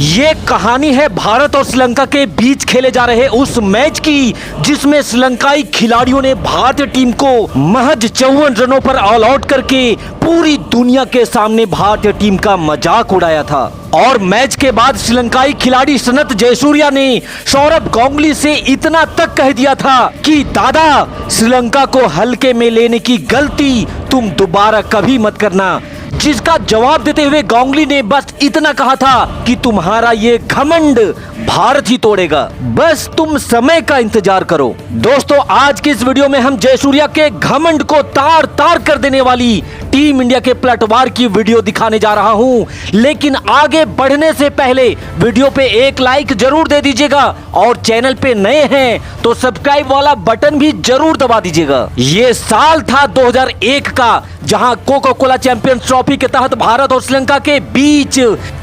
ये कहानी है भारत और श्रीलंका के बीच खेले जा रहे उस मैच की जिसमें श्रीलंकाई खिलाड़ियों ने भारतीय टीम को महज 54 रनों पर ऑल आउट करके पूरी दुनिया के सामने भारतीय टीम का मजाक उड़ाया था। और मैच के बाद श्रीलंकाई खिलाड़ी सनत जयसूर्या ने सौरभ गांगुली से इतना तक कह दिया था कि दादा, श्रीलंका को हल्के में लेने की गलती तुम दोबारा कभी मत करना। जिसका जवाब देते हुए गांगुली ने बस इतना कहा था कि तुम्हारा ये घमंड भारत ही तोड़ेगा, बस तुम समय का इंतजार करो। दोस्तों, आज की इस वीडियो में हम जयसूर्या के घमंड को तार तार कर देने वाली टीम इंडिया के पलटवार की वीडियो दिखाने जा रहा हूं। लेकिन आगे बढ़ने से पहले वीडियो पे एक लाइक जरूर दे दीजिएगा और चैनल पे नए हैं तो सब्सक्राइब वाला बटन भी जरूर दबा दीजिएगा। ये साल था 2001 का, जहां कोका कोला चैंपियंस ट्रॉफी के तहत भारत और श्रीलंका के बीच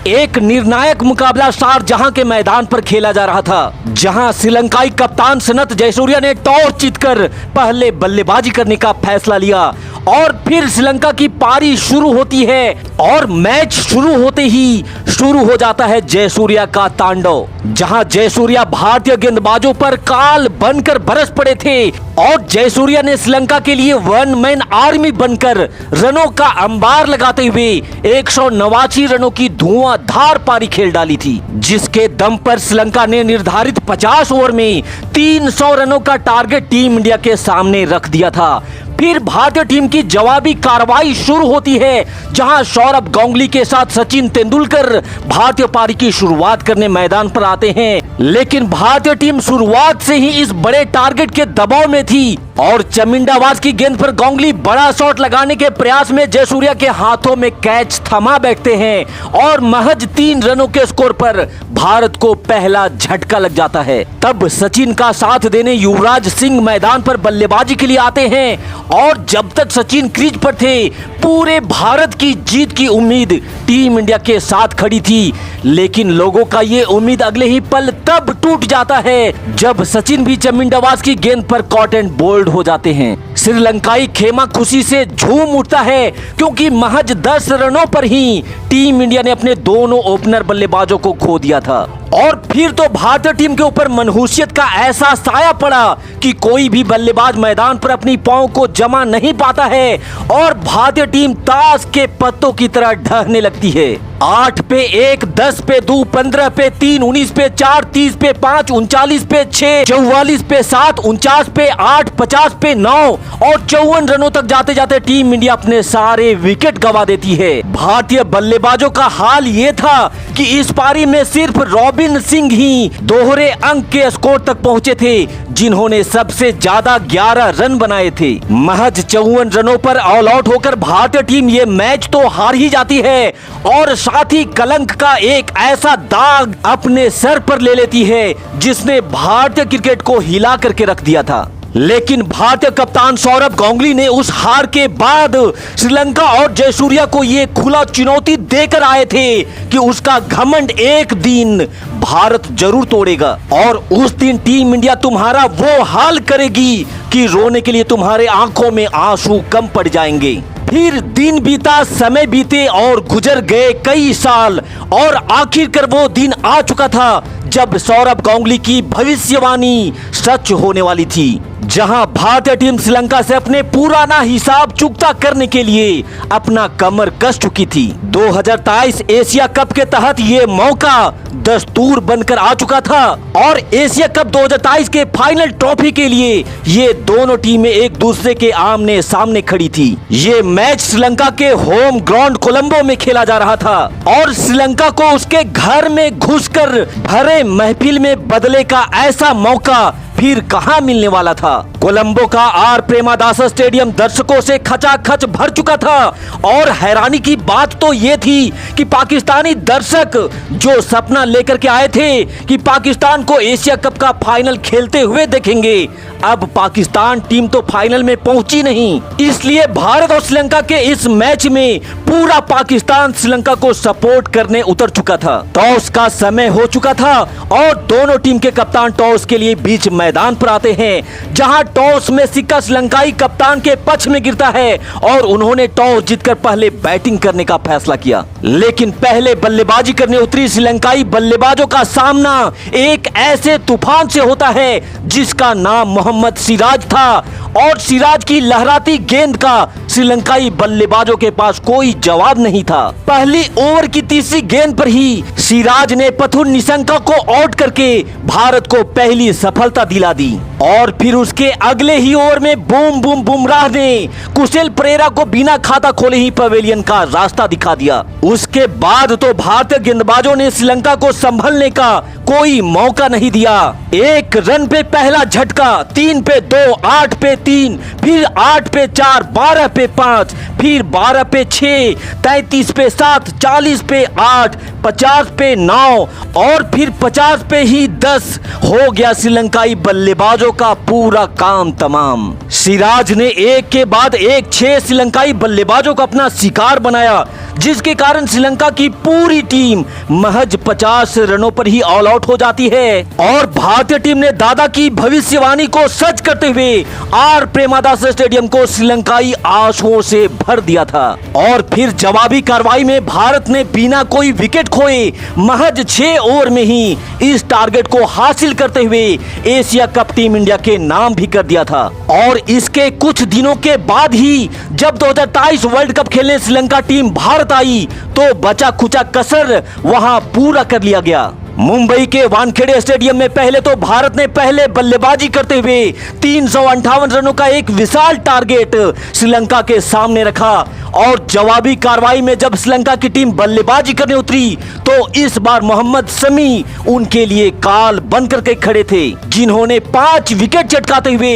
एक निर्णायक मुकाबला शारजाह के मैदान पर खेला जा रहा था, जहां श्रीलंकाई कप्तान सनत जयसूर्या ने टॉस जीतकर पहले बल्लेबाजी करने का फैसला लिया। और फिर श्रीलंका की पारी शुरू होती है और मैच शुरू होते ही शुरू हो जाता है जयसूर्या का तांडव, जहां जयसूर्या भारतीय गेंदबाजों पर काल बनकर बरस पड़े थे। और जयसूर्या ने श्रीलंका के लिए वन मैन आर्मी बनकर रनों का अंबार लगाते हुए 189 रनों की धुआंधार पारी खेल डाली थी, जिसके दम पर श्रीलंका ने निर्धारित 50 ओवर में 300 रनों का टारगेट टीम इंडिया के सामने रख दिया था। फिर भारतीय टीम की जवाबी कार्रवाई शुरू होती है, जहां सौरभ गांगुली के साथ सचिन तेंदुलकर भारतीय पारी की शुरुआत करने मैदान पर आते हैं। लेकिन भारतीय टीम शुरुआत से ही इस बड़े टारगेट के दबाव में थी और चमिंडावाज की गेंद पर गांगुली बड़ा शॉट लगाने के प्रयास में जयसूर्या के हाथों में कैच थमा बैठते हैं और महज 3 रनों के स्कोर पर भारत को पहला झटका लग जाता है। तब सचिन का साथ देने युवराज सिंह मैदान पर बल्लेबाजी के लिए आते हैं और जब तक सचिन क्रीज पर थे, पूरे भारत की जीत की उम्मीद टीम इंडिया के साथ खड़ी थी। लेकिन लोगों का ये उम्मीद अगले ही पल तब टूट जाता है जब सचिन भी चमिंडावाज की गेंद पर कॉट एंड बोल्ड हो जाते हैं। श्रीलंकाई खेमा खुशी से झूम उठता है क्योंकि महज 10 रनों पर ही टीम इंडिया ने अपने दोनों ओपनर बल्लेबाजों को खो दिया था। और फिर तो भारतीय टीम के ऊपर मनहूसियत का ऐसा साया पड़ा कि कोई भी बल्लेबाज मैदान पर अपनी पांव को जमा नहीं पाता है और भारतीय टीम ताश के पत्तों की तरह ढहने लगती है। 8 पे 1, 10 पे 2, 15 पे 3, 19 पे 4, 30 पे 5, 39 पे 6, 44 पे 7, 49 पे 8, 50 पे 9 और 54 रनों तक जाते जाते टीम इंडिया अपने सारे विकेट गंवा देती है। भारतीय बल्लेबाजों का हाल ये था कि इस पारी में सिर्फ रॉबिन सिंह ही दोहरे अंक के स्कोर तक पहुंचे थे, जिन्होंने सबसे ज्यादा 11 रन बनाए थे। महज 54 रनों पर ऑल आउट होकर भारतीय टीम ये मैच तो हार ही जाती है और साथ ही कलंक का एक ऐसा दाग अपने सर पर ले लेती है जिसने भारतीय क्रिकेट को हिला करके रख दिया था। लेकिन भारतीय कप्तान सौरभ गांगुली ने उस हार के बाद श्रीलंका और जयसूर्या को ये खुला चुनौती देकर आए थे कि उसका घमंड एक दिन भारत जरूर तोड़ेगा और उस दिन टीम इंडिया तुम्हारा वो हाल करेगी कि रोने के लिए तुम्हारे आंखों में आंसू कम पड़ जाएंगे। फिर दिन बीता, समय बीते और गुजर गए कई साल और आखिरकार वो दिन आ चुका था जब सौरभ गांगुली की भविष्यवाणी सच होने वाली थी, जहां भारतीय टीम श्रीलंका से अपने पुराना हिसाब चुकता करने के लिए अपना कमर कस चुकी थी। 2023 एशिया कप के तहत ये मौका दस्तूर बनकर आ चुका था और एशिया कप 2023 के फाइनल ट्रॉफी के लिए ये दोनों टीमें एक दूसरे के आमने सामने खड़ी थी। ये मैच श्रीलंका के होम ग्राउंड कोलंबो में खेला जा रहा था और श्रीलंका को उसके घर में घुसकर भरे महफिल में बदले का ऐसा मौका फिर कहां मिलने वाला था। कोलंबो का आर प्रेमादासा स्टेडियम दर्शकों से खचाखच भर चुका था और हैरानी की बात तो ये थी कि पाकिस्तानी दर्शक जो सपना लेकर के आए थे कि पाकिस्तान को एशिया कप का फाइनल खेलते हुए देखेंगे, अब पाकिस्तान टीम तो फाइनल में पहुंची नहीं। इसलिए भारत और श्रीलंका के इस मैच में पूरा पाकिस्तान श्रीलंका को सपोर्ट करने उतर चुका था। टॉस का समय हो चुका था और दोनों टीम के कप्तान टॉस के लिए बीच मैदान पर आते हैं, जहां टॉस में सिक्का श्रीलंकाई कप्तान के पक्ष में गिरता है और उन्होंने टॉस जीतकर पहले बैटिंग करने का फैसला किया। लेकिन पहले बल्लेबाजी करने उतरी श्रीलंकाई बल्लेबाजों का सामना एक ऐसे तूफान से होता है जिसका नाम मोहम्मद सिराज था, और सिराज की लहराती गेंद का श्रीलंकाई बल्लेबाजों के पास कोई जवाब नहीं था। पहली ओवर की तीसरी गेंद पर ही सिराज ने पथुर निशंका को आउट करके भारत को पहली सफलता दिला दी, और फिर उसके अगले ही ओवर में बूम बूम बुमराह ने कुशल परेरा को बिना खाता खोले ही पवेलियन का रास्ता दिखा दिया। उसके बाद तो भारतीय गेंदबाजों ने श्रीलंका को संभलने का कोई मौका नहीं दिया। एक रन पे पहला झटका, 3 पे 2, 8 पे 3, फिर 8 पे 4, 12 पे 5, फिर 12 पे 6, 33 पे 7, 40 पे 8, 50 पे 9 और फिर 50 पे ही 10 हो गया श्रीलंकाई बल्लेबाजों का पूरा काम तमाम। सिराज ने एक के बाद एक 6 श्रीलंकाई बल्लेबाजों को अपना शिकार बनाया, जिसके कारण श्रीलंका की पूरी टीम महज 50 रनों पर ही ऑल आउट हो जाती है, और भारतीय टीम ने दादा की भविष्यवाणी को सच करते हुए आर प्रेमादास स्टेडियम को श्रीलंकाई आंसुओं से भर दिया था। और फिर जवाबी कार्रवाई में भारत ने बिना कोई विकेट खोए महज 6 ओवर में ही इस टारगेट को हासिल करते हुए एशिया कप टीम इंडिया के नाम भी कर दिया था। और इसके कुछ दिनों के बाद ही जब 2023 वर्ल्ड कप खेलने श्रीलंका टीम भारत आई तो बचा खुचा कसर वहां पूरा कर लिया गया। मुंबई के वानखेड़े स्टेडियम में पहले तो भारत ने पहले बल्लेबाजी करते हुए 358 रनों का एक विशाल टारगेट श्रीलंका के सामने रखा, और जवाबी कार्रवाई में जब श्रीलंका की टीम बल्लेबाजी करने उतरी तो इस बार मोहम्मद शमी उनके लिए काल बनकर के खड़े थे, जिन्होंने 5 विकेट चटकाते हुए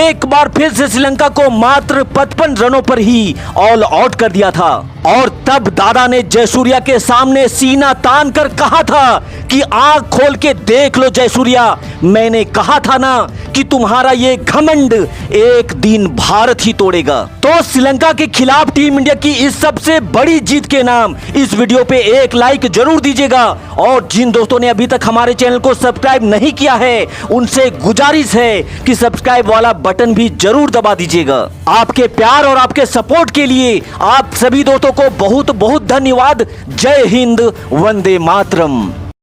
एक बार फिर से श्रीलंका को मात्र 55 रनों पर ही ऑल आउट कर दिया था। और तब दादा ने जयसूर्या के सामने सीना तान कर कहा था कि आंख खोल के देख लो जयसूर्या, मैंने कहा था ना कि तुम्हारा ये घमंड एक दिन भारत ही तोड़ेगा। तो श्रीलंका के खिलाफ टीम इंडिया की इस सबसे बड़ी जीत के नाम इस वीडियो पे एक लाइक जरूर दीजिएगा, और जिन दोस्तों ने अभी तक हमारे चैनल को सब्सक्राइब नहीं किया है उनसे गुजारिश है कि सब्सक्राइब वाला बटन भी जरूर दबा दीजिएगा। आपके प्यार और आपके सपोर्ट के लिए आप सभी दोस्तों को बहुत बहुत धन्यवाद। जय हिंद, वंदे मातरम।